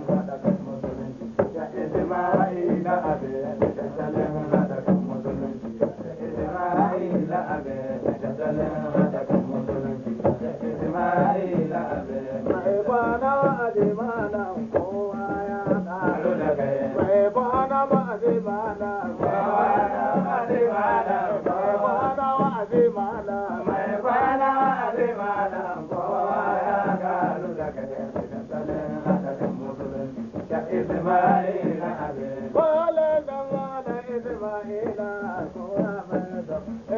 haɗa kan musulunci ya Isma'ila abin tattalin haɗa kan musulunci ya Isma'ila abin tattalin haɗa kan musulunci ya Isma'ila abin mai kwana a jimanan kowa ya ƙaru da kai mai kwana ma a jimanan kowa ya ƙaru mai kwana a jimanan mai kwana a jimanan kowa ya ƙaru da kai tattalin haɗa kan musulunci ya Isma'ila abin kola dan wada Isma'ila kowa mai da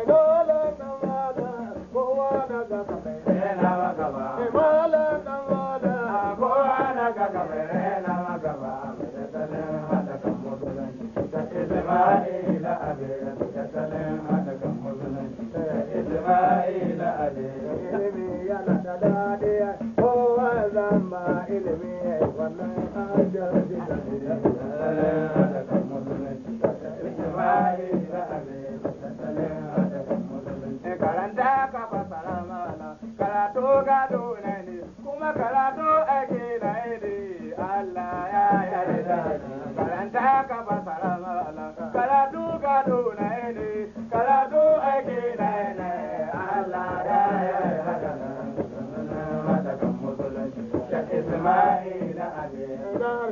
kola dan wada kowa daga kabe na gaba kola dan wada kowa daga kabe na gaba tattalin haɗa kan musulunci ya Isma'ila abin tattalin haɗa kan musulunci ya Isma'ila abin ilimi yana da daɗi kowa zama ilimi wannan ajabi da tattalin haɗa kan musulunci ya Isma'ila abin tattalin haɗa kan musulunci karanta ka fasara mana karatu gado ne kuma karatu ake na ne Allah ya yarda karanta ka fasara mana karatu gado ne karatu ake na ne Allah ya yarda haɗa kan musulunci ya Isma'ila abin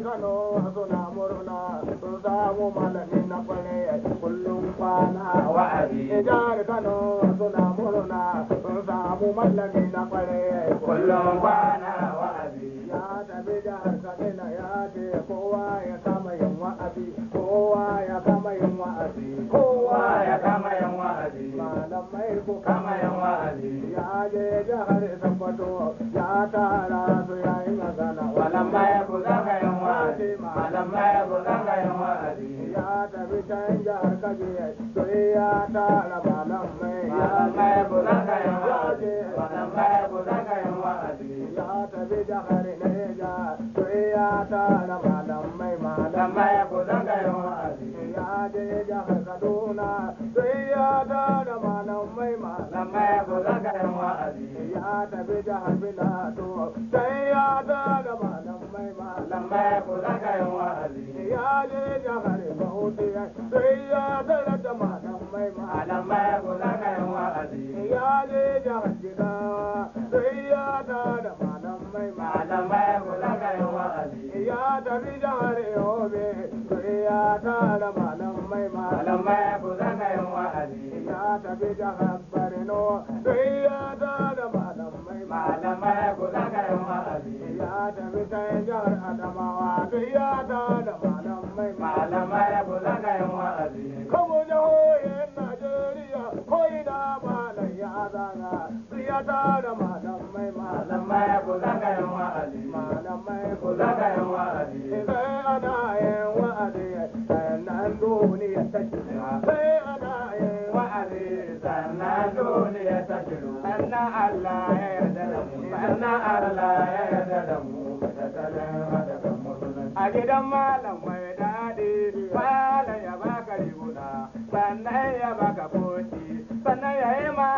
Kano suna murna sun samu malami na kware kullum kwana wa'azi jihar Kano suna murna sun samu malami na kware kullum kwana wa'azi ya tafi jihar Katsina ya ce kowa ya kama yin wa'azi kowa ya kama yin wa'azi kowa ya kama yin wa'azi malamai ko kama yin wa'azi ya je jihar Sokoto ya tara su ya yi magana malamai ko zaka yin wa'azi malamai ko zaka yin wa'azi ya tafi can jihar Katsina sai ya tara malamai malamai ko zaka yin wa'azi malamai ko zaka yin wa'azi ya tafi jihar Neja sai ya tara malamai malamai ko zaka yin wa'azi ya je jihar Kaduna sai ya tara malamai malamai ko zaka yin wa'azi ya tafi jihar Filato sai ya tara malamai malamai ko zaka yin wa'azi ya je jihar Bauchi sai ya tara da malamai malamai ko zaka yin wa'azi ya je jihar Jigawa sai ya tara malamai malamai ko zaka yin wa'azi ya tafi jihar Yobe sai ya tara malamai malamai ko zaka yin wa'azi ya tafi jihar Borno sai ya tara malamai malamai ko zaka yin wa'azi ya tafi jihar Adamawa sai ya tara malamai malamai ko zaka yin wa'azi kuma jihohin Najeriya ko ina malam ya zaga sai ya tara malamai malamai ko zaka yin wa'azi malamai ko zaka yin wa'azi sai ana yin wa'azi sannan duniya ta shiga sai ana yin wa'azi sannan duniya ta shiga sannan Allah ya yarda da mu sannan Allah ya yarda da mu tattalin haɗa kan musulunci a gidan malam mai daɗi malam ya baka riguna sannan ya baka koci sannan ya yi ma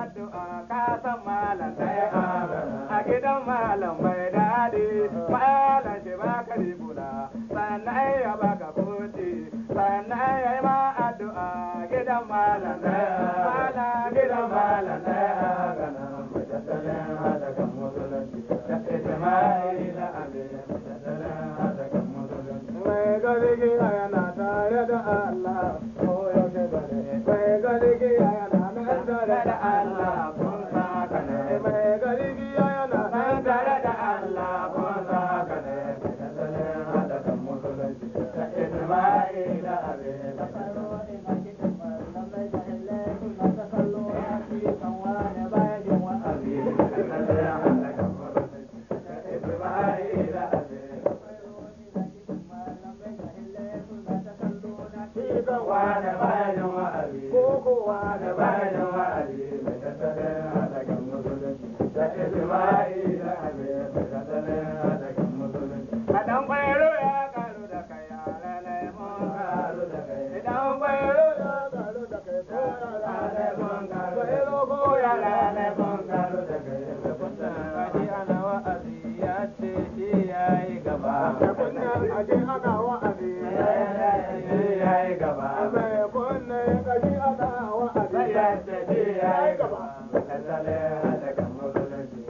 addu'a ka san malam sai a gidan malam mai daɗi malam shi baka riguna sannan ya baka koci sannan ya yi ma addu'a gidan malam sai gidan malam sai tattalin haɗa kan musulunci ya Isma'ila abin tattalin haɗa kan musulunci mai gaskiya yana tare da Allah ko yaushe gare mai gaskiya yana nan tare da Allah kun saka ne mai gaskiya yana nan tare da Allah kun saka ne tattalin haɗa kan musulunci ya Isma'ila abin mai kunne aje ana wa'azi yayi gaba mai kunne aje ana wa'azi yayi gaba tattale hada kan musulunci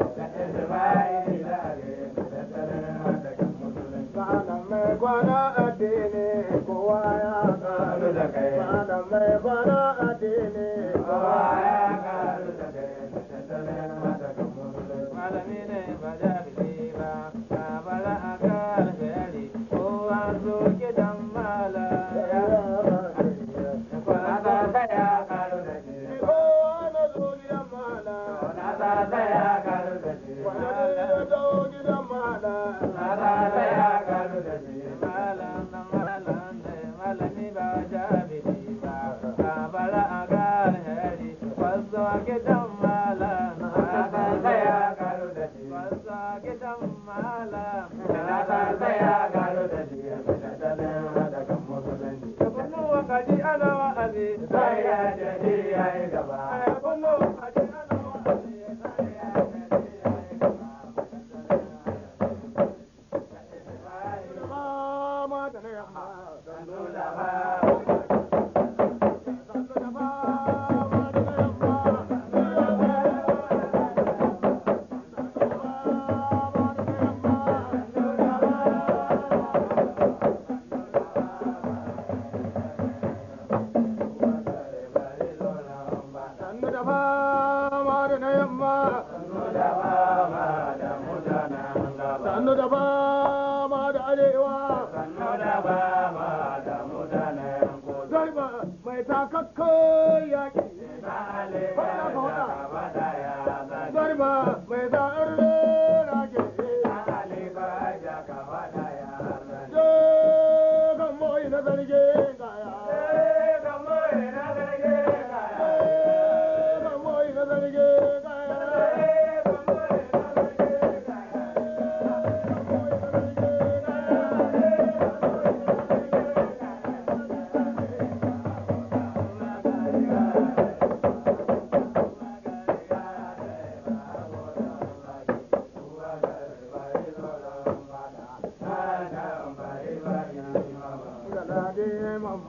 Isma'ila tattale hada kan musulunci malam mai kwana addini kowa ya karu da kai malam mai kwana addini kowa ya karu da kai tattale hada kan musulunci malami ne ba jahili ba ka bala aka alheri kowa zo gidan mala ya kwana ta ya karu da shi kowa na zo gidan mala kwana ta ya karu da shi wanda ya zo gidan mala ta ya karu da shi malam malami ba jahili ba ka bala aka alheri kwazo gidan mala ta ya karu da shi kwazo gidan mala ta ya karu da shi tattalin hada kan musulunci kullu wakati ana wa'azi sai ya jadi yayi gaba kullu wakati ana wa'azi sai ya jadi yayi gaba ma da na yamma sannu da ba sannu da fama da na yamma sannu da fama da arewa garba mai takakko yaƙi garba mai za'ar rage dogon moyi na zarge gaya dogon moyi na zarge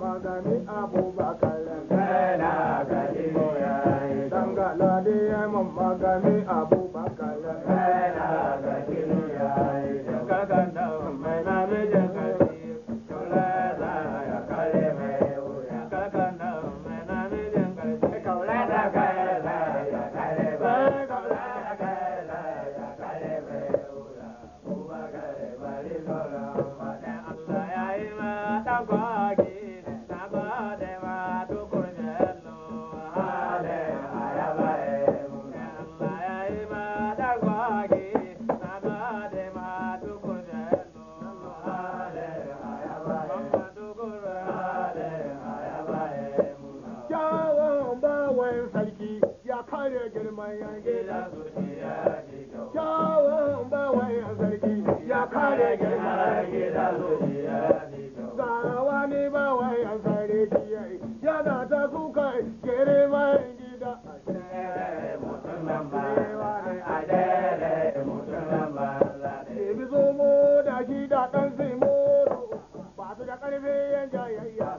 Magani Abubakar Dangalade Magani Abubakar kare girman yan gida kyawun bawan sarki ya kare girman yan gida ga wani bawan yan sarki yana ta kuka girman gida Ebi zomo da shi da ɗan zimoro ba su da ƙarfi yan jayayya.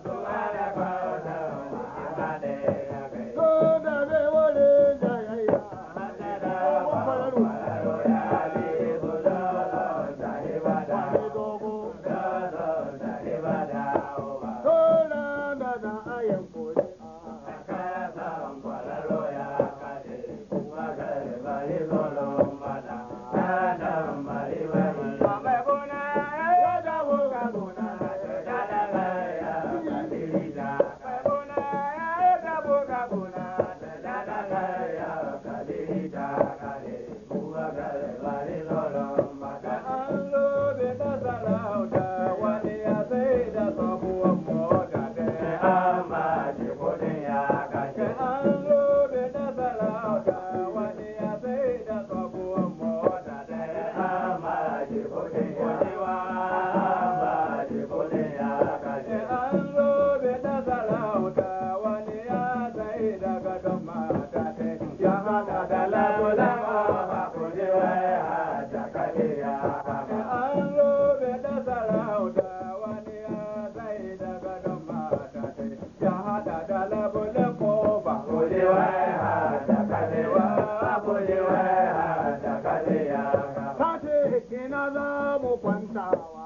kyautawa.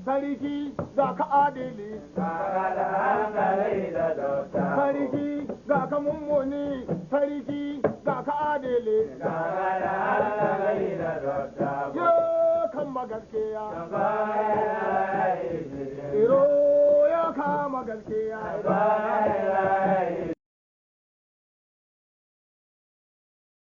Sarki ga ka adili, sarki ga ka mummuni, sarki ga ka adili, yo kan magaskiya, iro ya kama gaskiya.